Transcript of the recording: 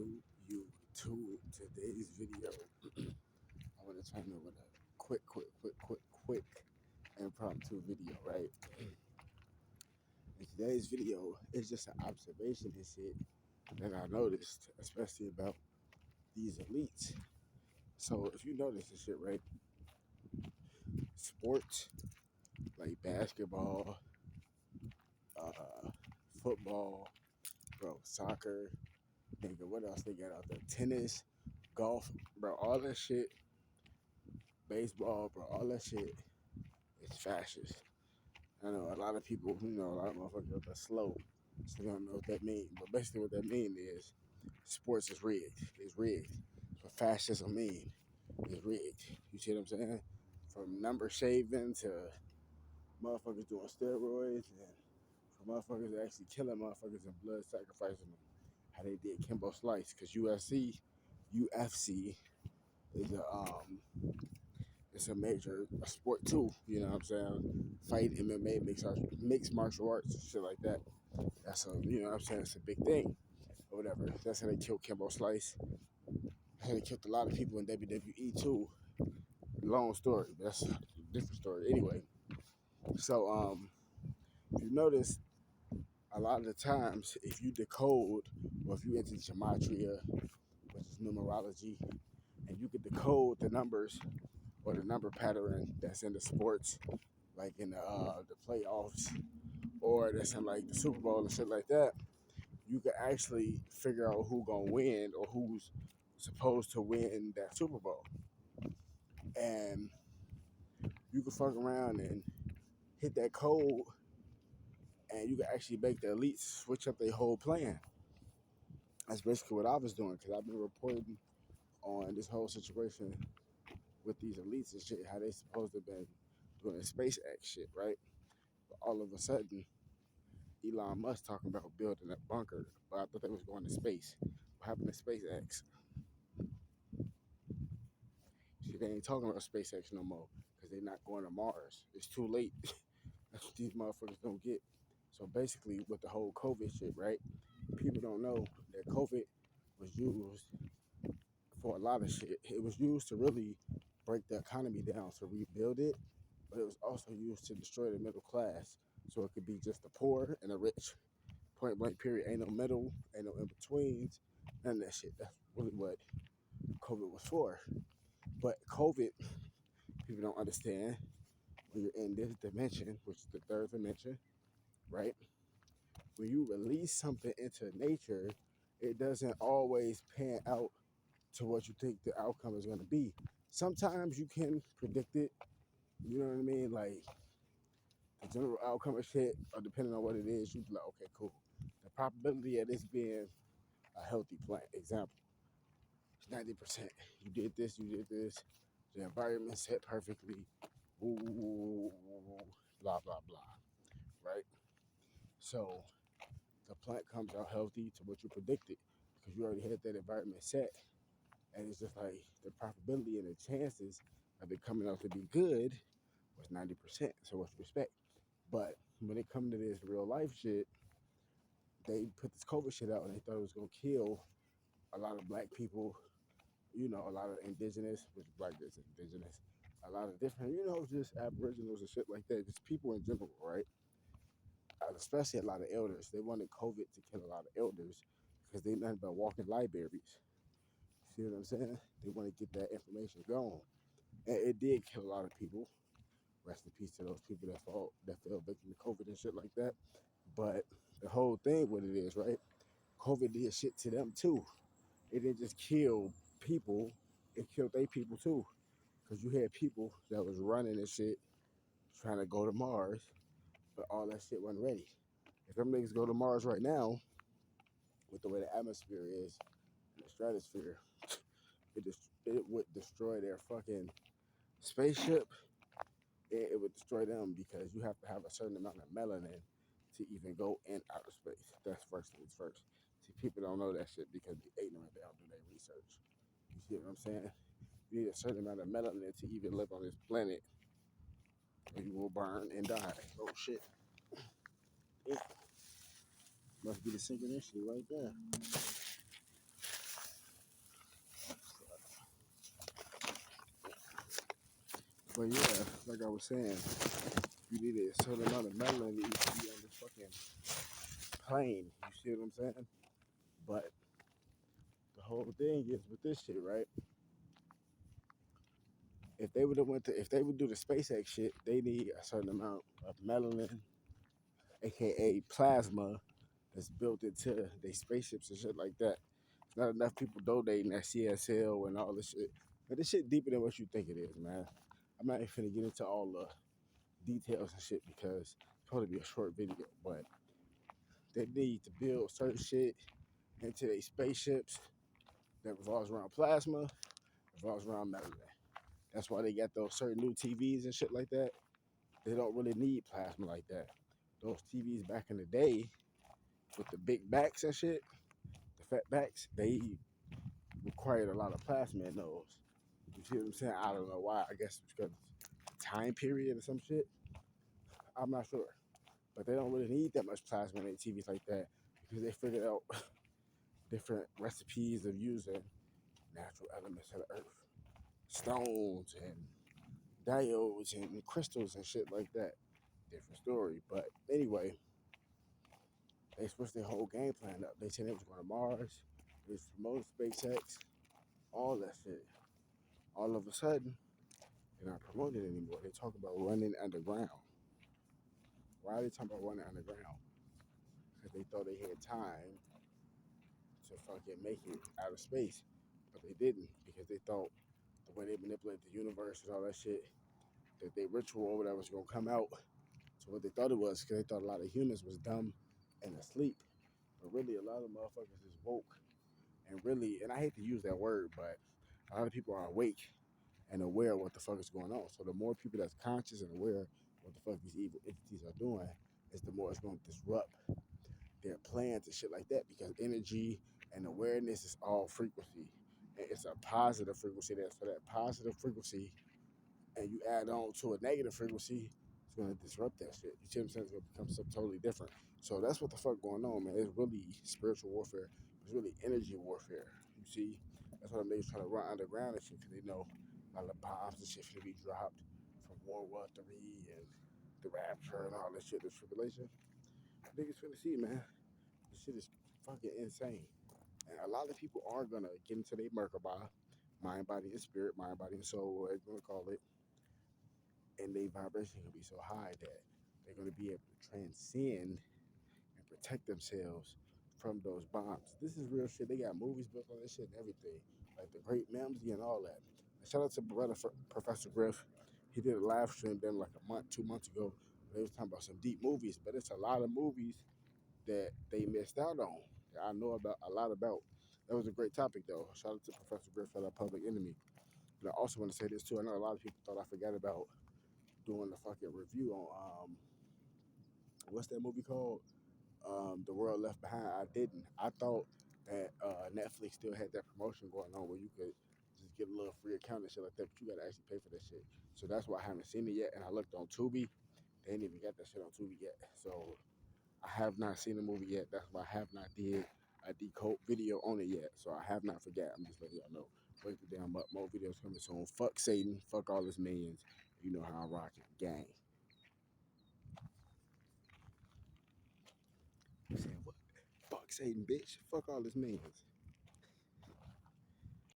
to YouTube. Today's video, I want to turn over a quick impromptu video, right? And today's video is just an observation and shit that I noticed, especially about these elites. So if you notice this shit, right? Sports like basketball, football, bro, soccer, nigga, what else they got out there? Tennis, golf, bro, all that shit, baseball, bro, all that shit is fascist. I know a lot of people, a lot of motherfuckers are slow, so they don't know what that means. But basically what that means is sports is rigged. It's rigged. What fascism mean is rigged. You see what I'm saying? From number shaving to motherfuckers doing steroids and for motherfuckers actually killing motherfuckers and blood sacrificing them. How they did Kimbo Slice. Because UFC is it's a major sport too, you know what I'm saying? Fight, MMA, mixed martial arts, shit like that. That's you know what I'm saying? It's a big thing, or whatever. That's how they killed Kimbo Slice. That's how they killed a lot of people in WWE too. Long story, but that's a different story. Anyway, so if you notice, a lot of the times, if you decode, or if you into gematria, which is numerology, and you can decode the numbers or the number pattern that's in the sports, like in the playoffs, or that's in like the Super Bowl and shit like that, you can actually figure out who gonna win or who's supposed to win that Super Bowl. And you can fuck around and hit that code, and you can actually make the elites switch up their whole plan. That's basically what I was doing, because I've been reporting on this whole situation with these elites and shit, how they supposed to have been doing the SpaceX shit, right? But all of a sudden, Elon Musk talking about building a bunker, but I thought they was going to space. What happened to SpaceX? Shit, they ain't talking about SpaceX no more because they're not going to Mars. It's too late. That's what these motherfuckers don't get. So basically, with the whole COVID shit, right? People don't know that COVID was used for a lot of shit. It was used to really break the economy down to rebuild it, but it was also used to destroy the middle class. So it could be just the poor and the rich. Point blank period. Ain't no middle, ain't no in betweens, none of that shit. That's really what COVID was for. But COVID, people don't understand when you're in this dimension, which is the third dimension, right? When you release something into nature, it doesn't always pan out to what you think the outcome is going to be. Sometimes you can predict it, you know what I mean? Like the general outcome of shit, or depending on what it is, you be like, okay, cool. The probability of this being a healthy plant, example, is 90%. You did this, the environment set perfectly, ooh, blah, blah, blah, right? So the plant comes out healthy to what you predicted because you already had that environment set. And it's just like the probability and the chances of it coming out to be good was 90%. So what's respect? But when it comes to this real life shit, they put this COVID shit out and they thought it was gonna kill a lot of black people, a lot of indigenous, which black is indigenous, a lot of different, just aboriginals and shit like that, just people in general, right? Especially a lot of elders. They wanted COVID to kill a lot of elders because they nothing but walking libraries. See what I'm saying? They want to get that information gone. And it did kill a lot of people. Rest in peace to those people that fell victim to COVID and shit like that. But the whole thing, what it is, right? COVID did shit to them too. It didn't just kill people, it killed they people too. Because you had people that was running and shit, trying to go to Mars, but all that shit wasn't ready. If them niggas go to Mars right now, with the way the atmosphere is, and the stratosphere, it would destroy their fucking spaceship. It would destroy them because you have to have a certain amount of melanin to even go in outer space. That's first things first. See, people don't know that shit because they're ignorant. They don't do their research. You see what I'm saying? You need a certain amount of melanin to even live on this planet, or you will burn and die. Oh shit! Yeah, must be the synchronicity right there. But yeah, like I was saying, you need a certain amount of melanin to be on this fucking plane. You see what I'm saying? But the whole thing is with this shit, right? If they would have went to, if they would do the SpaceX shit, they need a certain amount of melanin, aka plasma, that's built into their spaceships and shit like that. Not enough people donating that CSL and all this shit. But this shit deeper than what you think it is, man. I'm not even finna get into all the details and shit because it's supposed to be a short video, but they need to build certain shit into their spaceships that revolves around plasma, revolves around melanin. That's why they got those certain new TVs and shit like that. They don't really need plasma like that. Those TVs back in the day with the big backs and shit, the fat backs, they required a lot of plasma in those. You see what I'm saying? I don't know why. I guess it's because the time period or some shit. I'm not sure. But they don't really need that much plasma in their TVs like that because they figured out different recipes of using natural elements of the earth. Stones and diodes and crystals and shit like that. Different story. But anyway, they switched their whole game plan up. They said they was going to Mars. They was promoting SpaceX. All that shit. All of a sudden, they're not promoting it anymore. They talk about running underground. Why are they talking about running underground? Because they thought they had time to fucking make it out of space. But they didn't because they thought the way they manipulated the universe and all that shit, that their ritual or whatever was going to come out to what they thought it was because they thought a lot of humans was dumb and asleep. But really, a lot of motherfuckers is woke. And really, and I hate to use that word, but a lot of people are awake and aware of what the fuck is going on. So the more people that's conscious and aware of what the fuck these evil entities are doing, is the more it's going to disrupt their plans and shit like that because energy and awareness is all frequency. And it's a positive frequency there. So that positive frequency and you add on to a negative frequency, it's gonna disrupt that shit. You see what I'm saying? It's gonna become something totally different. So that's what the fuck going on, man. It's really spiritual warfare. It's really energy warfare. You see? That's why niggas trying to run underground and shit because they know a lot of bombs and shit finna be dropped from World War III and the rapture and all that shit, the tribulation. Niggas finna see, man. This shit is fucking insane. And a lot of people are gonna get into their Merkabah, mind, body, and spirit, mind, body, and soul, whatever you wanna call it, and their vibration can be so high that they're gonna be able to transcend and protect themselves from those bombs. This is real shit. They got movies built on this shit and everything, like the Great Memsy and all that. And shout out to brother Professor Griff. He did a live stream then like a month, 2 months ago. They was talking about some deep movies, but it's a lot of movies that they missed out on. That I know about a lot about. That was a great topic though. Shout out to Professor Griff for that Public Enemy. But I also want to say this too. I know a lot of people thought I forgot about doing the fucking review on what's that movie called? The World Left Behind. I didn't. I thought that Netflix still had that promotion going on where you could just get a little free account and shit like that, but you gotta actually pay for that shit. So that's why I haven't seen it yet. And I looked on Tubi. They ain't even got that shit on Tubi yet. So I have not seen the movie yet. That's why I have not did a decode video on it yet. So I have not forgot. I'm just letting y'all know. Wake the damn up. More videos coming soon. Fuck Satan. Fuck all his minions. You know how I'm rocking. Gang. You saying what? Fuck Satan, bitch. Fuck all his minions.